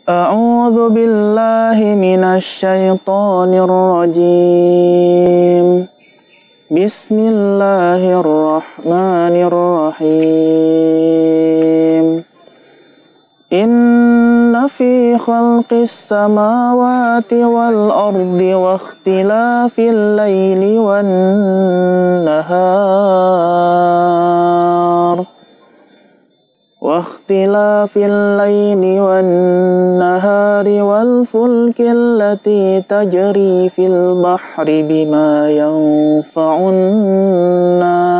A'udzu billahi minasy syaithanir rajim. Bismillahirrahmanirrahim. Inna fi khalqis samawati wal ardi wa ikhtilafil laili wan nahar واختلاف الليل والنهار والفلك التي تجري في البحر بما ينفع الناس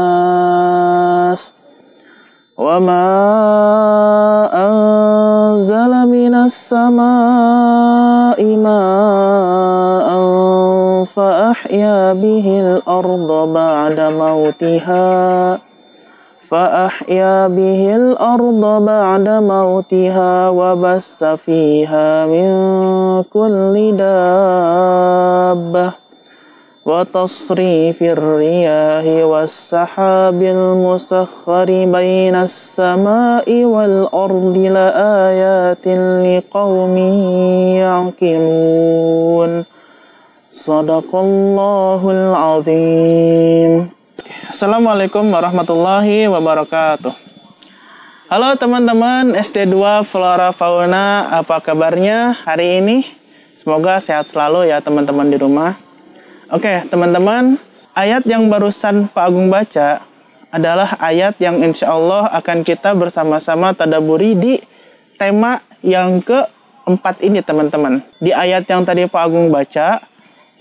وما أنزل من السماء ماء فأحيا به الأرض بعد موتها وبث فيها من كل دابة وتصريف الرياح والسحاب المسخر بين السماء والأرض لآيات لقوم يعقلون صدق الله العظيم. Assalamualaikum warahmatullahi wabarakatuh. Halo teman-teman SD2 Flora Fauna, apa kabarnya hari ini? Semoga sehat selalu ya teman-teman di rumah. Oke teman-teman, ayat yang barusan Pak Agung baca adalah ayat yang insya Allah akan kita bersama-sama tadaburi di tema yang keempat ini teman-teman. Di ayat yang tadi Pak Agung baca,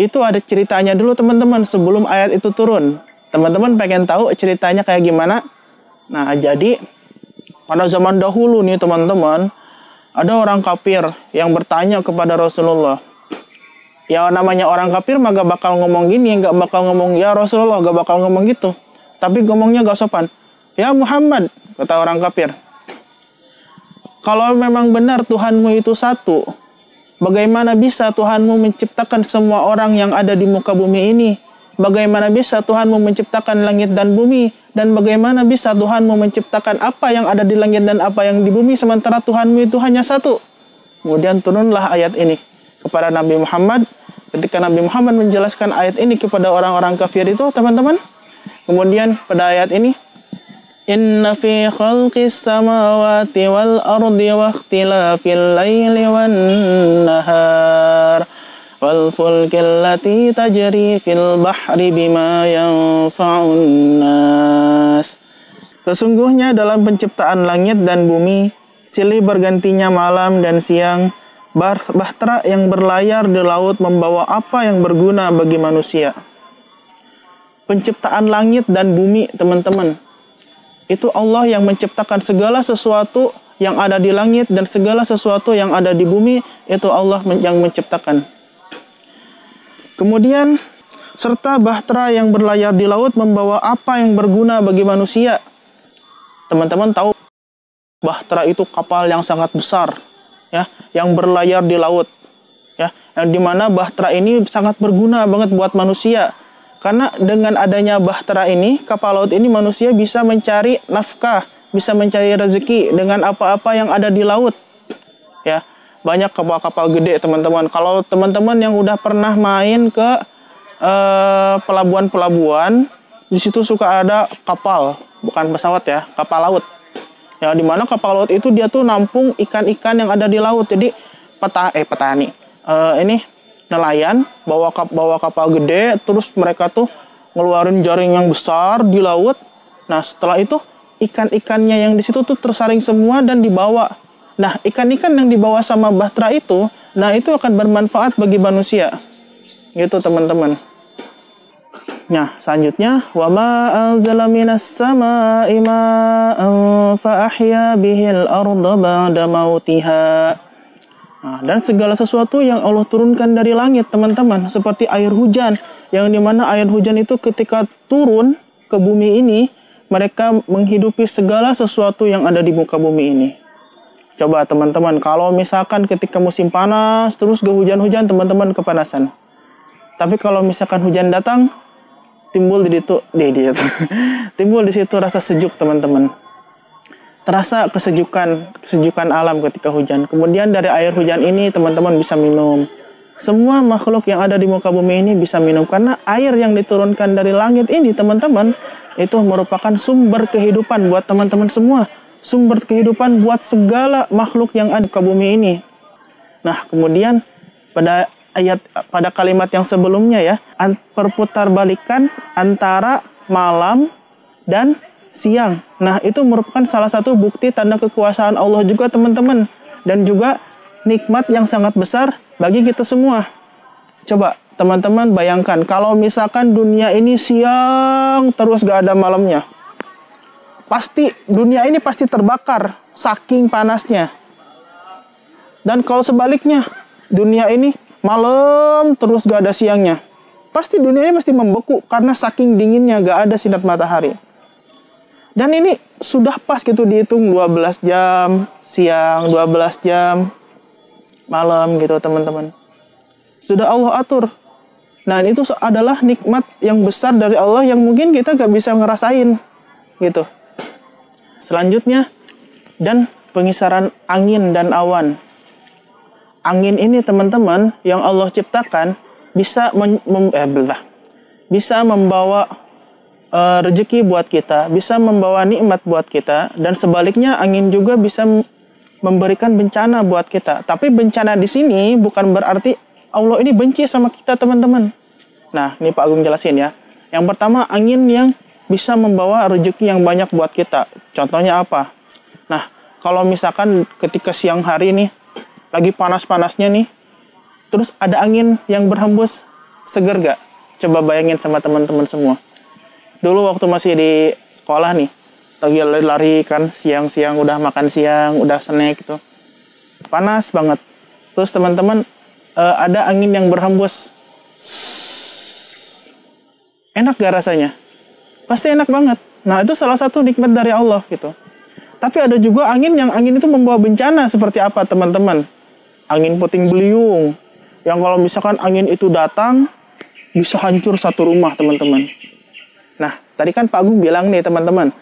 itu ada ceritanya dulu teman-teman sebelum ayat itu turun. Teman-teman pengen tahu ceritanya kayak gimana? Nah, jadi pada zaman dahulu nih teman-teman, ada orang kafir yang bertanya kepada Rasulullah. Ya namanya orang kafir mah gak bakal ngomong gini, gak bakal ngomong ya Rasulullah, gak bakal ngomong gitu. Tapi ngomongnya gak sopan. Ya Muhammad, kata orang kafir. Kalau memang benar Tuhanmu itu satu, bagaimana bisa Tuhanmu menciptakan semua orang yang ada di muka bumi ini? Bagaimana bisa Tuhanmu menciptakan langit dan bumi? Dan bagaimana bisa Tuhanmu menciptakan apa yang ada di langit dan apa yang di bumi sementara Tuhanmu itu hanya satu? Kemudian turunlah ayat ini kepada Nabi Muhammad. Ketika Nabi Muhammad menjelaskan ayat ini kepada orang-orang kafir itu teman-teman. Kemudian pada ayat ini, Inna fi khalqis samawati wal ardi wa ikhtilafil laili wan nahar والفلك التي تجري في البحر بما ينفع الناس. Sesungguhnya dalam penciptaan langit dan bumi, silih bergantinya malam dan siang, bahtera yang berlayar di laut membawa apa yang berguna bagi manusia. Penciptaan langit dan bumi, teman-teman, itu Allah yang menciptakan segala sesuatu yang ada di langit dan segala sesuatu yang ada di bumi, itu Allah yang menciptakan. Kemudian, serta bahtera yang berlayar di laut membawa apa yang berguna bagi manusia. Teman-teman tahu, bahtera itu kapal yang sangat besar, ya, yang berlayar di laut, ya, yang dimana bahtera ini sangat berguna banget buat manusia. Karena dengan adanya bahtera ini, kapal laut ini manusia bisa mencari nafkah, bisa mencari rezeki dengan apa-apa yang ada di laut, ya. Banyak kapal-kapal gede teman-teman. Kalau teman-teman yang udah pernah main ke pelabuhan-pelabuhan, di situ suka ada kapal, bukan pesawat ya, kapal laut. Ya dimana kapal laut itu dia tuh nampung ikan-ikan yang ada di laut. Jadi petani, ini nelayan bawa kapal gede, terus mereka tuh ngeluarin jaring yang besar di laut. Nah setelah itu ikan-ikannya yang di situ tuh tersaring semua dan dibawa. Nah, ikan-ikan yang dibawa sama bahtera itu, nah itu akan bermanfaat bagi manusia. Gitu, teman-teman. Nah, selanjutnya, wa ma anzala minas samaa'i ma'an fa ahya bihil arda ba'da mautiha. Nah, dan segala sesuatu yang Allah turunkan dari langit, teman-teman, seperti air hujan, yang dimana air hujan itu ketika turun ke bumi ini, mereka menghidupi segala sesuatu yang ada di muka bumi ini. Coba teman-teman, kalau misalkan ketika musim panas, terus gak hujan-hujan, teman-teman kepanasan. Tapi kalau misalkan hujan datang, timbul di situ rasa sejuk, teman-teman. terasa kesejukan alam ketika hujan. Kemudian dari air hujan ini teman-teman bisa minum. Semua makhluk yang ada di muka bumi ini bisa minum karena air yang diturunkan dari langit ini teman-teman itu merupakan sumber kehidupan buat teman-teman semua. Sumber kehidupan buat segala makhluk yang ada di muka bumi ini. Nah, kemudian pada kalimat yang sebelumnya ya, perputarbalikan antara malam dan siang. Nah, itu merupakan salah satu bukti tanda kekuasaan Allah juga teman-teman. Dan juga nikmat yang sangat besar bagi kita semua. Coba teman-teman bayangkan kalau misalkan dunia ini siang terus gak ada malamnya. Dunia ini pasti terbakar saking panasnya. Dan kalau sebaliknya, dunia ini malam terus gak ada siangnya. Pasti dunia ini pasti membeku karena saking dinginnya gak ada sinar matahari. Dan ini sudah pas gitu dihitung 12 jam siang, 12 jam malam gitu teman-teman. Sudah Allah atur. Nah, itu adalah nikmat yang besar dari Allah yang mungkin kita gak bisa ngerasain gitu. Selanjutnya, dan pengisaran angin dan awan. Angin ini teman-teman yang Allah ciptakan bisa membawa rezeki buat kita, bisa membawa nikmat buat kita, dan sebaliknya angin juga bisa memberikan bencana buat kita. Tapi bencana di sini bukan berarti Allah ini benci sama kita teman-teman. Nah, ini Pak Agung jelasin ya. Yang pertama, angin yang bisa membawa rezeki yang banyak buat kita. Contohnya apa? Nah, kalau misalkan ketika siang hari nih, lagi panas-panasnya nih, terus ada angin yang berhembus, seger gak? Coba bayangin sama teman-teman semua. Dulu waktu masih di sekolah nih, lagi lari kan, siang-siang udah makan siang, udah snack gitu. Panas banget. Terus teman-teman, ada angin yang berhembus. Enak gak rasanya? Pasti enak banget. Nah, itu salah satu nikmat dari Allah gitu. Tapi ada juga angin itu membawa bencana seperti apa teman-teman? Angin puting beliung. Yang kalau misalkan angin itu datang, bisa hancur satu rumah teman-teman. Nah, tadi kan Pak Agung bilang nih teman-teman,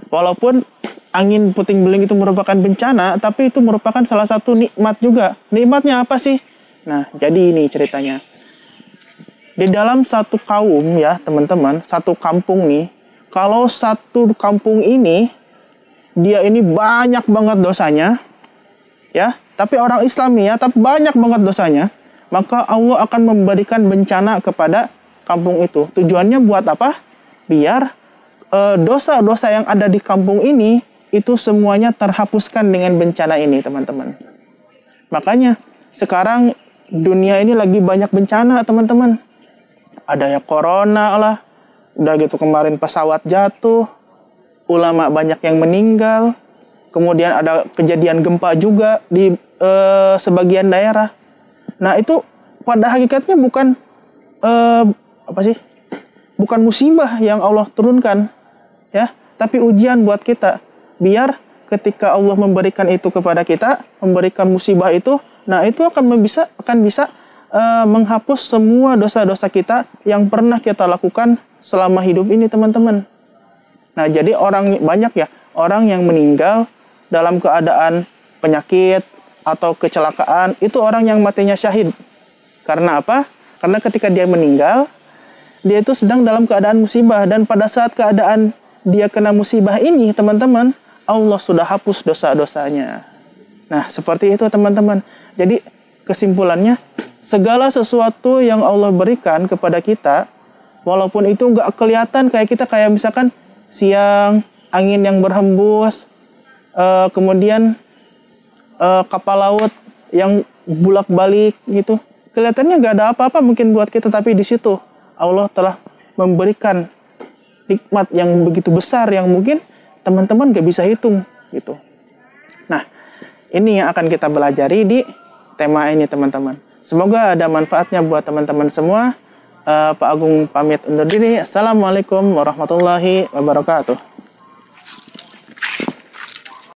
walaupun angin puting beliung itu merupakan bencana, tapi itu merupakan salah satu nikmat juga. Nikmatnya apa sih? Nah, jadi ini ceritanya. Di dalam satu kaum ya teman-teman, satu kampung nih, kalau satu kampung ini, dia ini banyak banget dosanya, ya, tapi orang Islam nih ya, tapi banyak banget dosanya, maka Allah akan memberikan bencana kepada kampung itu. Tujuannya buat apa? Biar dosa-dosa yang ada di kampung ini itu semuanya terhapuskan dengan bencana ini teman-teman. Makanya sekarang dunia ini lagi banyak bencana teman-teman. Ada ya corona lah, udah gitu kemarin pesawat jatuh, ulama banyak yang meninggal, kemudian ada kejadian gempa juga di sebagian daerah. Nah, itu pada hakikatnya bukan bukan musibah yang Allah turunkan, ya, tapi ujian buat kita. Biar ketika Allah memberikan itu kepada kita, memberikan musibah itu, nah itu akan bisa menghapus semua dosa-dosa kita yang pernah kita lakukan selama hidup ini, teman-teman. Nah, jadi banyak ya orang yang meninggal dalam keadaan penyakit atau kecelakaan, itu orang yang matinya syahid. Karena apa? Karena ketika dia meninggal, dia itu sedang dalam keadaan musibah, dan pada saat keadaan dia kena musibah ini, teman-teman, Allah sudah hapus dosa-dosanya. Nah, seperti itu teman-teman. Jadi kesimpulannya, segala sesuatu yang Allah berikan kepada kita, walaupun itu nggak kelihatan kayak kita, kayak misalkan siang, angin yang berhembus, kemudian kapal laut yang bulak-balik gitu, kelihatannya nggak ada apa-apa mungkin buat kita, tapi di situ Allah telah memberikan nikmat yang begitu besar yang mungkin teman-teman gak bisa hitung gitu. Nah, ini yang akan kita pelajari di tema ini teman-teman. Semoga ada manfaatnya buat teman-teman semua. Pak Agung pamit undur diri. Assalamualaikum warahmatullahi wabarakatuh.